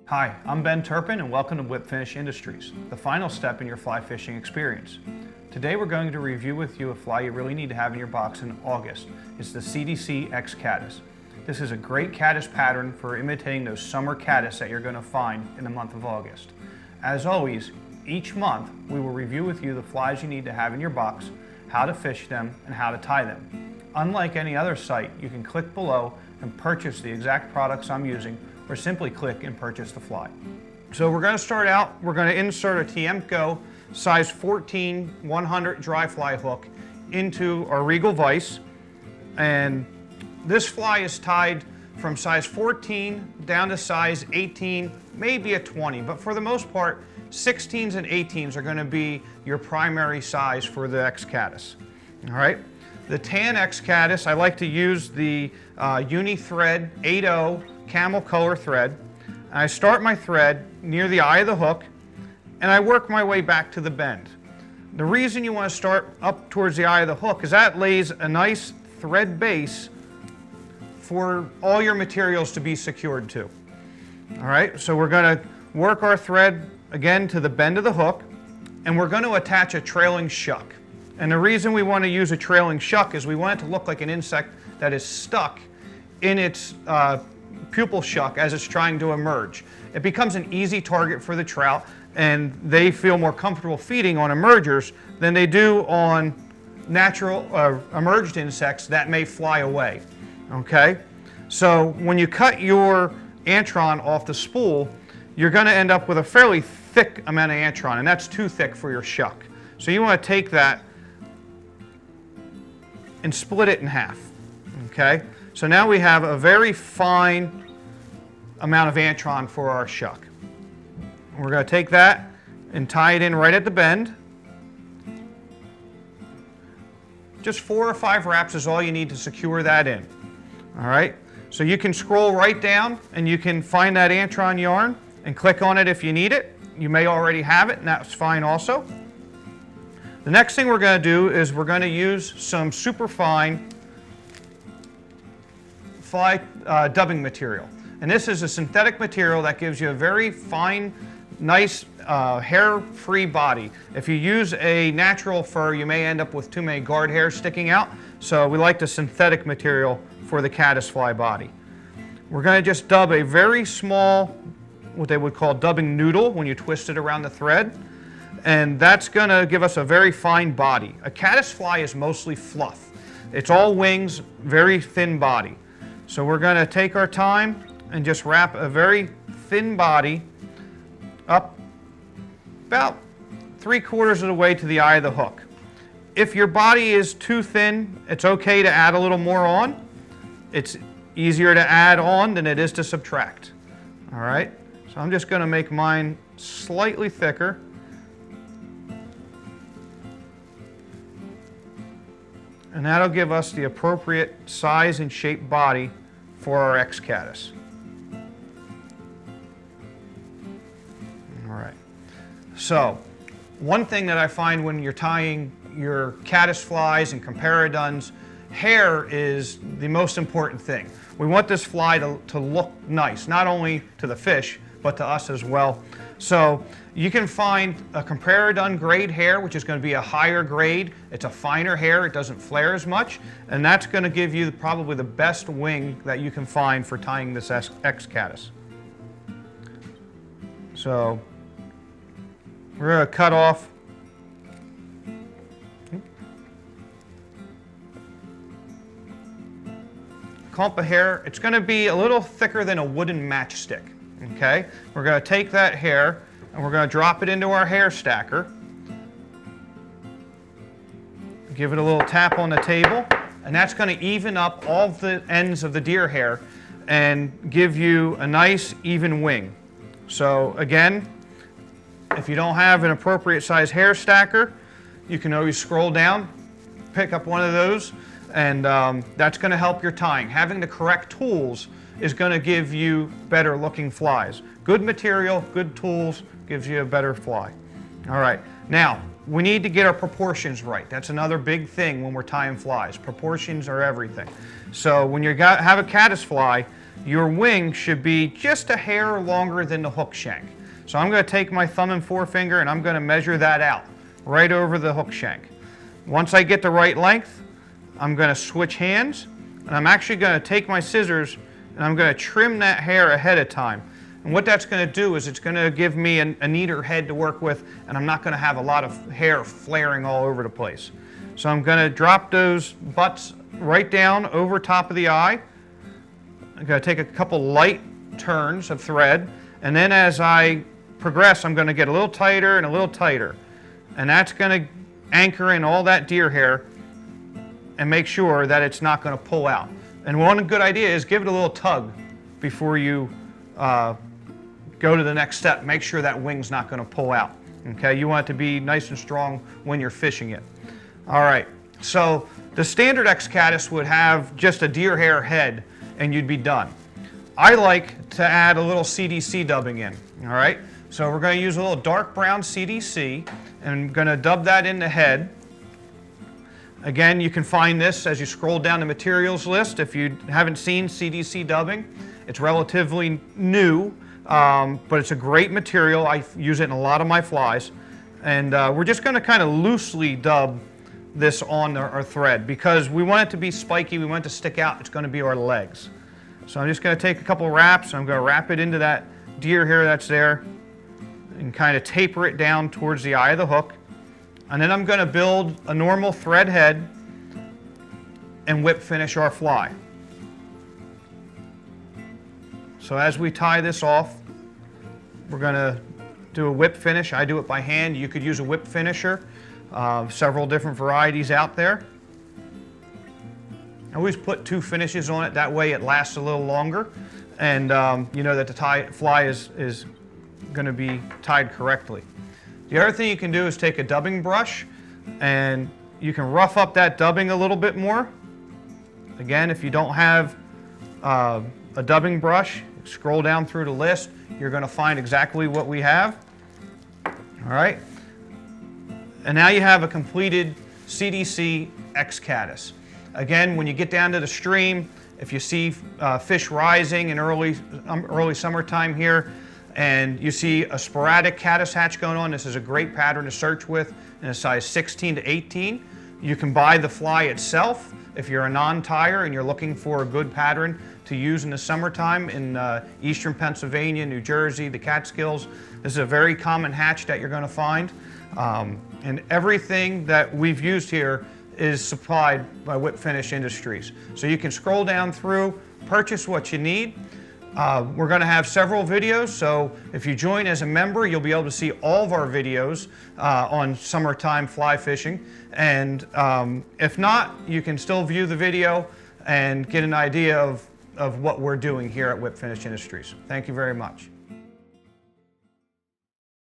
Hi, I'm Ben Turpin and welcome to Whip Finish Industries, the final step in your fly fishing experience. Today we're going to review with you a fly you really need to have in your box in August. It's the CDC X Caddis. This is a great caddis pattern for imitating those summer caddis that you're going to find in the month of August. As always, each month we will review with you the flies you need to have in your box, how to fish them, and how to tie them. Unlike any other site, you can click below and purchase the exact products I'm using, or simply click and purchase the fly. So we're going to start out, we're going to insert a Tiemco size 14 100 dry fly hook into our Regal vise, and this fly is tied from size 14 down to size 18, maybe a 20, but for the most part 16s and 18s are going to be your primary size for the X Caddis. All right. The tan X Caddis, I like to use the uni-thread 8/0 camel color thread. I start my thread near the eye of the hook and I work my way back to the bend. The reason you want to start up towards the eye of the hook is that lays a nice thread base for all your materials to be secured to. All right, so we're going to work our thread again to the bend of the hook, and we're going to attach a trailing shuck. And the reason we want to use a trailing shuck is we want it to look like an insect that is stuck in its pupal shuck as it's trying to emerge. It becomes an easy target for the trout, and they feel more comfortable feeding on emergers than they do on natural emerged insects that may fly away. Okay? So when you cut your antron off the spool, you're going to end up with a fairly thick amount of antron, and that's too thick for your shuck. So you want to take that and split it in half. Okay? So now we have a very fine amount of antron for our shuck. We're going to take that and tie it in right at the bend. Just 4 or 5 wraps is all you need to secure that in. All right? So you can scroll right down and you can find that antron yarn and click on it if you need it. You may already have it, and that's fine also. The next thing we're going to do is we're going to use some super fine fly dubbing material. And this is a synthetic material that gives you a very fine, nice, hair-free body. If you use a natural fur, you may end up with too many guard hairs sticking out. So we like the synthetic material for the caddis fly body. We're going to just dub a very small, what they would call dubbing noodle when you twist it around the thread. And that's going to give us a very fine body. A caddis fly is mostly fluff. It's all wings, very thin body. So we're going to take our time and just wrap a very thin body up about 3/4 of the way to the eye of the hook. If your body is too thin, it's okay to add a little more on. It's easier to add on than it is to subtract. All right, so I'm just going to make mine slightly thicker. And that'll give us the appropriate size and shape body for our X Caddis. All right. So, one thing that I find when you're tying your caddis flies and comparadons, hair is the most important thing. We want this fly to look nice, not only to the fish, but to us as well. So you can find a comparadon grade hair, which is going to be a higher grade. It's a finer hair, it doesn't flare as much, and that's going to give you probably the best wing that you can find for tying this X Caddis. So we're going to cut off a clump of hair. It's going to be a little thicker than a wooden matchstick. Okay, we're going to take that hair and we're going to drop it into our hair stacker. Give it a little tap on the table, and that's going to even up all the ends of the deer hair and give you a nice even wing. So again, if you don't have an appropriate size hair stacker, you can always scroll down, pick up one of those, and that's going to help your tying. Having the correct tools is going to give you better looking flies. Good material, good tools gives you a better fly. All right, now we need to get our proportions right. That's another big thing when we're tying flies. Proportions are everything. So when you have a caddis fly, your wing should be just a hair longer than the hook shank. So I'm going to take my thumb and forefinger and I'm going to measure that out right over the hook shank. Once I get the right length, I'm going to switch hands, and I'm actually going to take my scissors and I'm going to trim that hair ahead of time. And what that's going to do is it's going to give me a neater head to work with, and I'm not going to have a lot of hair flaring all over the place. So I'm going to drop those butts right down over top of the eye. I'm going to take a couple light turns of thread, and then as I progress, I'm going to get a little tighter and a little tighter. And that's going to anchor in all that deer hair and make sure that it's not going to pull out. And one good idea is give it a little tug before you go to the next step. Make sure that wing's not going to pull out. Okay, you want it to be nice and strong when you're fishing it. All right, so the standard X Caddis would have just a deer hair head and you'd be done. I like to add a little CDC dubbing in. All right, so we're going to use a little dark brown CDC and I'm going to dub that in the head. Again, you can find this as you scroll down the materials list. If you haven't seen CDC dubbing, it's relatively new, but it's a great material. I use it in a lot of my flies. And we're just going to kind of loosely dub this on our thread because we want it to be spiky, we want it to stick out. It's going to be our legs. So I'm just going to take a couple wraps. I'm going to wrap it into that deer hair that's there and kind of taper it down towards the eye of the hook. And then I'm going to build a normal thread head and whip finish our fly. So as we tie this off, we're going to do a whip finish. I do it by hand. You could use a whip finisher. Several different varieties out there. I always put 2 finishes on it. That way it lasts a little longer. And you know that the fly is going to be tied correctly. The other thing you can do is take a dubbing brush and you can rough up that dubbing a little bit more. Again, if you don't have a dubbing brush, scroll down through the list. You're going to find exactly what we have. All right. And now you have a completed CDC X Caddis. Again, when you get down to the stream, if you see fish rising in early summertime here, and you see a sporadic caddis hatch going on, this is a great pattern to search with in a size 16 to 18. You can buy the fly itself if you're a non-tyer and you're looking for a good pattern to use in the summertime in eastern Pennsylvania, New Jersey, the Catskills. This is a very common hatch that you're going to find. And everything that we've used here is supplied by Whip Finish Industries. So you can scroll down through, purchase what you need. We're going to have several videos, so if you join as a member, you'll be able to see all of our videos on summertime fly fishing. And if not, you can still view the video and get an idea of what we're doing here at Whip Finish Industries. Thank you very much.